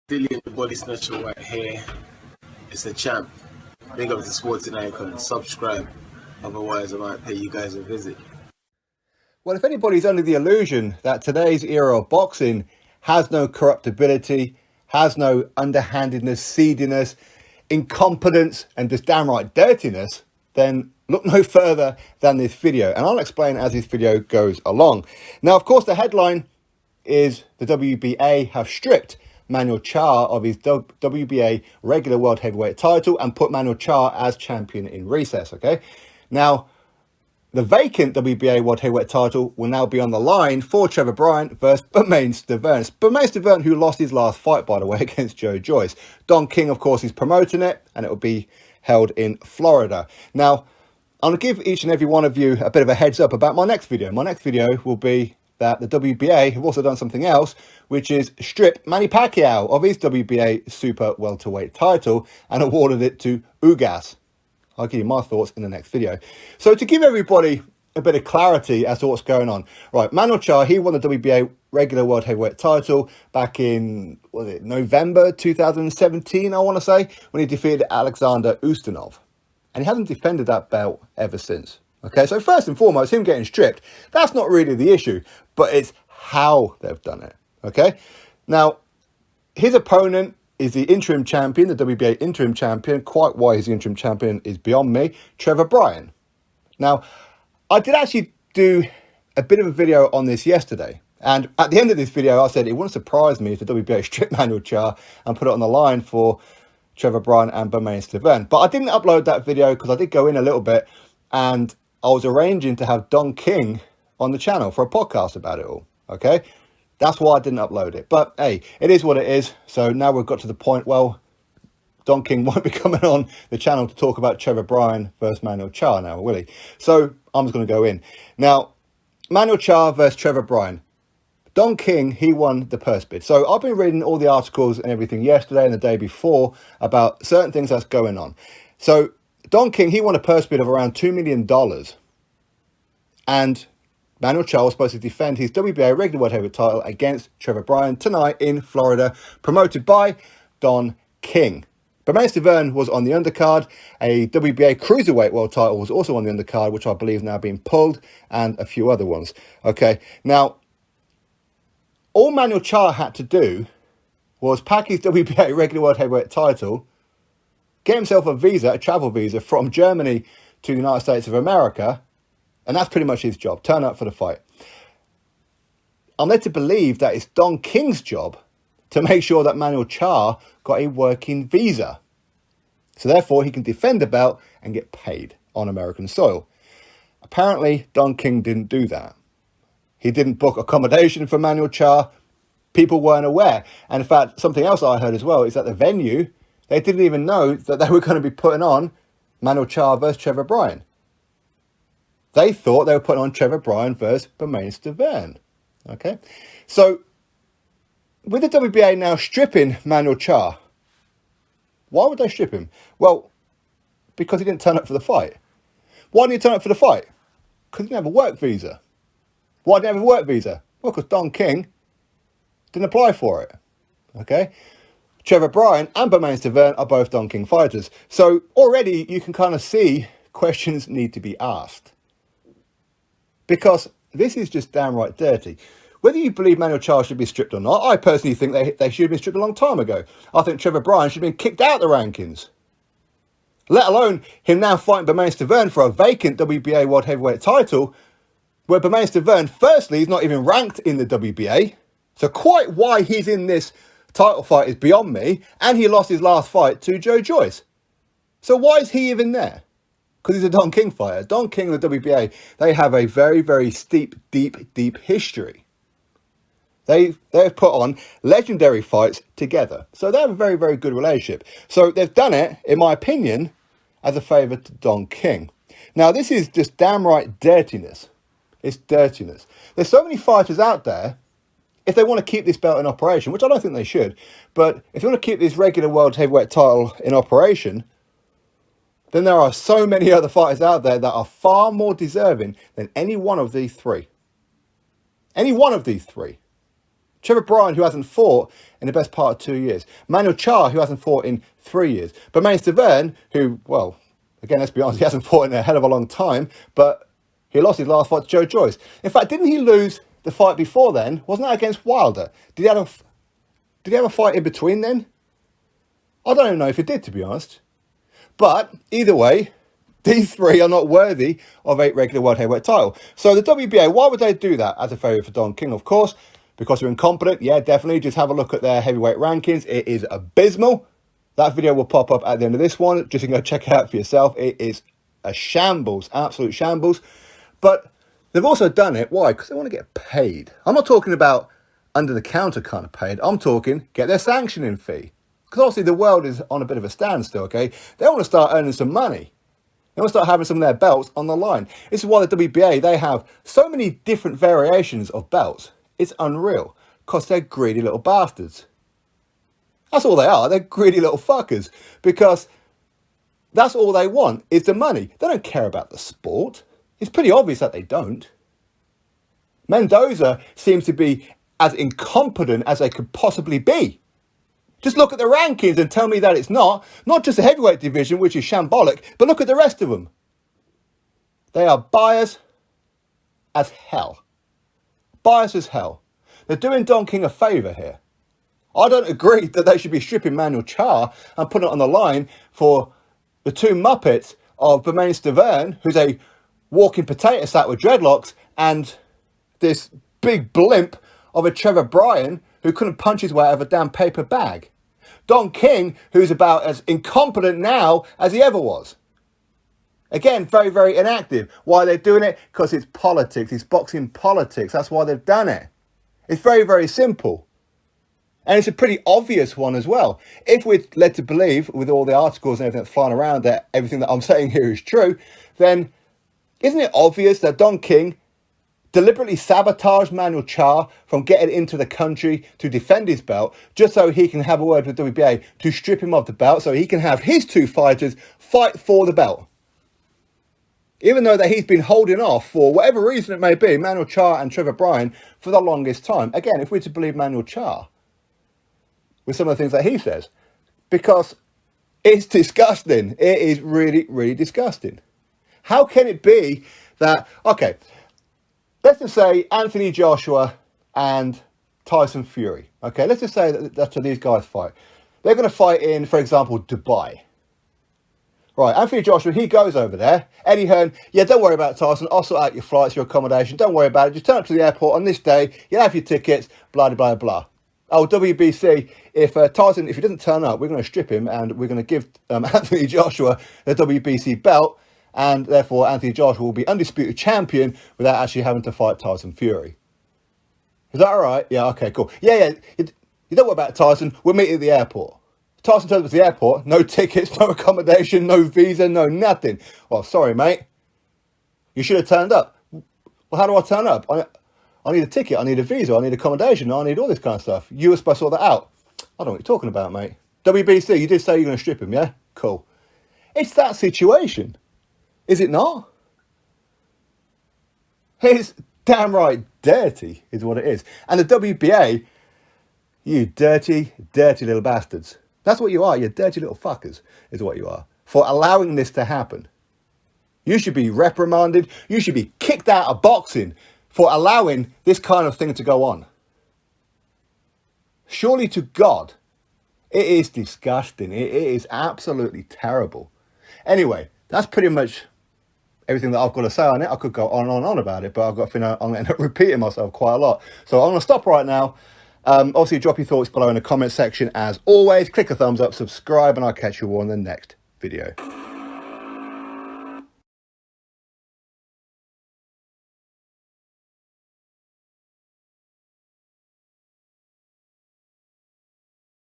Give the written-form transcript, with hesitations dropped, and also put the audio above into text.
Dillian the Body Snatcher right here. It's the champ. Big up to Sporting Icon. Subscribe. Otherwise, I might pay you guys a visit. Well, if anybody's under the illusion that today's era of boxing has no corruptibility, has no underhandedness, seediness, incompetence, and just downright dirtiness, then look no further than this video. And I'll explain as this video goes along. Now, of course, the headline is the WBA have stripped Manuel Charr of his WBA regular world heavyweight title and put Manuel Charr as champion in recess, okay? Now, the vacant WBA world heavyweight title will now be on the line for Trevor Bryan versus Bermane Stiverne. Bermane Stiverne, who lost his last fight, by the way, against Joe Joyce. Don King, of course, is promoting it, and it will be held in Florida. Now, I'm going to give each and every one of you a bit of a heads up about my next video. My next video will be that the WBA have also done something else, which is strip Manny Pacquiao of his WBA super welterweight title and awarded it to Ugas. I'll give you my thoughts in the next video. So to give everybody a bit of clarity as to what's going on. Right, Manuel Charr, he won the WBA regular world heavyweight title back in, November 2017, I want to say, when he defeated Alexander Ustinov. And he hasn't defended that belt ever since. Okay, so first and foremost, him getting stripped, that's not really the issue, but it's how they've done it, okay? Now, his opponent is the interim champion, the WBA interim champion. Quite why he's the interim champion is beyond me, Trevor Bryan. Now, I did actually do a bit of a video on this yesterday, and at the end of this video, I said it wouldn't surprise me if the WBA stripped Manuel Charr and put it on the line for Trevor Bryan and Bermane Stiverne. But I didn't upload that video because I did go in a little bit, and I was arranging to have Don King on the channel for a podcast about it all, okay? That's why I didn't upload it. But, hey, it is what it is. So now we've got to the point, well, Don King won't be coming on the channel to talk about Trevor Bryan versus Manuel Charr now, will he? So I'm just going to go in. Now, Manuel Charr versus Trevor Bryan. Don King, he won the purse bid. So I've been reading all the articles and everything yesterday and the day before about certain things that's going on. So Don King, he won a purse bid of around $2 million. And Manuel Charr was supposed to defend his WBA regular world heavyweight title against Trevor Bryan tonight in Florida, promoted by Don King. Bermane Stiverne was on the undercard. A WBA cruiserweight world title was also on the undercard, which I believe now being pulled, and a few other ones. Okay, now, all Manuel Charr had to do was pack his WBA regular world heavyweight title, get himself a visa, a travel visa from Germany to the United States of America, and that's pretty much his job. Turn up for the fight. I'm led to believe that it's Don King's job to make sure that Manuel Charr got a working visa. So therefore, he can defend the belt and get paid on American soil. Apparently, Don King didn't do that. He didn't book accommodation for Manuel Charr. People weren't aware. And in fact, something else I heard as well is that the venue, they didn't even know that they were going to be putting on Manuel Charr versus Trevor Bryan. They thought they were putting on Trevor Bryan versus Bermane Stiverne. Okay? So, with the WBA now stripping Manuel Charr, why would they strip him? Well, because he didn't turn up for the fight. Why didn't he turn up for the fight? Because he didn't have a work visa. Why didn't he have a work visa? Well, because Don King didn't apply for it. Okay? Trevor Bryan and Bermane Stiverne are both Don King fighters. So already you can kind of see questions need to be asked. Because this is just downright dirty. Whether you believe Manuel Charr should be stripped or not, I personally think they should have been stripped a long time ago. I think Trevor Bryan should have been kicked out of the rankings. Let alone him now fighting Bermane Stiverne for a vacant WBA World Heavyweight title, where Bermane Stiverne, firstly, is not even ranked in the WBA. So quite why he's in this title fight is beyond me, and he lost his last fight to Joe Joyce. So why is he even there? Because he's a Don King fighter. Don King and the WBA, they have a very, very steep, deep history. They've put on legendary fights together. So they have a very, very good relationship. So they've done it, in my opinion, as a favour to Don King. Now, this is just downright dirtiness. It's dirtiness. There's so many fighters out there, if they want to keep this belt in operation, which I don't think they should, but if they want to keep this regular world heavyweight title in operation, then there are so many other fighters out there that are far more deserving than any one of these three. Any one of these three. Trevor Bryan, who hasn't fought in the best part of 2 years. Manuel Charr, who hasn't fought in 3 years. Bermane Stiverne, who, well, again, let's be honest, he hasn't fought in a hell of a long time, but he lost his last fight to Joe Joyce. In fact, didn't he lose the fight before then? Wasn't that against Wilder? Did he have a fight in between then? I don't even know if he did, to be honest. But either way, these three are not worthy of a regular world heavyweight title. So the WBA, why would they do that as a favour for Don King? Of course, because they're incompetent. Yeah, definitely. Just have a look at their heavyweight rankings. It is abysmal. That video will pop up at the end of this one. Just go check it out for yourself. It is a shambles, absolute shambles. But they've also done it. Why? Because they want to get paid. I'm not talking about under-the-counter kind of paid. I'm talking get their sanctioning fee. Because obviously the world is on a bit of a standstill, okay? They want to start earning some money. They want to start having some of their belts on the line. This is why the WBA, they have so many different variations of belts. It's unreal. Because they're greedy little bastards. That's all they are. They're greedy little fuckers. Because that's all they want is the money. They don't care about the sport. It's pretty obvious that they don't. Mendoza seems to be as incompetent as they could possibly be. Just look at the rankings and tell me that it's not. Not just the heavyweight division, which is shambolic, but look at the rest of them. They are biased as hell. Biased as hell. They're doing Don King a favour here. I don't agree that they should be stripping Manuel Charr and putting it on the line for the two muppets of Bermane Stiverne, who's a walking potato sack with dreadlocks, and this big blimp of a Trevor Bryan who couldn't punch his way out of a damn paper bag. Don King, who's about as incompetent now as he ever was. Again, very, very inactive. Why are they doing it? Because it's politics. It's boxing politics. That's why they've done it. It's very, very simple. And it's a pretty obvious one as well. If we're led to believe, with all the articles and everything that's flying around, that everything that I'm saying here is true, then isn't it obvious that Don King deliberately sabotaged Manuel Charr from getting into the country to defend his belt, just so he can have a word with WBA to strip him of the belt, so he can have his two fighters fight for the belt? Even though that he's been holding off, for whatever reason it may be, Manuel Charr and Trevor Bryan for the longest time. Again, if we're to believe Manuel Charr, with some of the things that he says, because it's disgusting. It is really, really disgusting. How can it be that, okay, let's just say Anthony Joshua and Tyson Fury. Okay, let's just say that that's how these guys fight. They're going to fight in, for example, Dubai. Right, Anthony Joshua, he goes over there. Eddie Hearn, yeah, don't worry about Tyson. I'll sort out your flights, your accommodation. Don't worry about it. Just turn up to the airport on this day. You'll have your tickets, blah, blah, blah. Oh, WBC, if Tyson, if he doesn't turn up, we're going to strip him and we're going to give Anthony Joshua the WBC belt. And therefore, Anthony Joshua will be undisputed champion without actually having to fight Tyson Fury. Is that all right? Yeah, okay, cool. Yeah. You don't worry about Tyson. We'll meet at the airport. Tyson turns up to the airport. No tickets, no accommodation, no visa, no nothing. Well, sorry, mate. You should have turned up. Well, how do I turn up? I need a ticket. I need a visa. I need accommodation. I need all this kind of stuff. You were supposed to sort that out. I don't know what you're talking about, mate. WBC, you did say you're going to strip him, yeah? Cool. It's that situation. Is it not? It's damn right dirty, is what it is. And the WBA, you dirty, dirty little bastards. That's what you are. You dirty little fuckers, is what you are, for allowing this to happen. You should be reprimanded. You should be kicked out of boxing for allowing this kind of thing to go on. Surely to God, it is disgusting. It is absolutely terrible. Anyway, that's pretty much everything that I've got to say on it. I could go on and on about it, but I've got to think I'm going to end up repeating myself quite a lot. So I'm going to stop right now. Obviously, drop your thoughts below in the comment section as always. Click a thumbs up, subscribe, and I'll catch you all in the next video.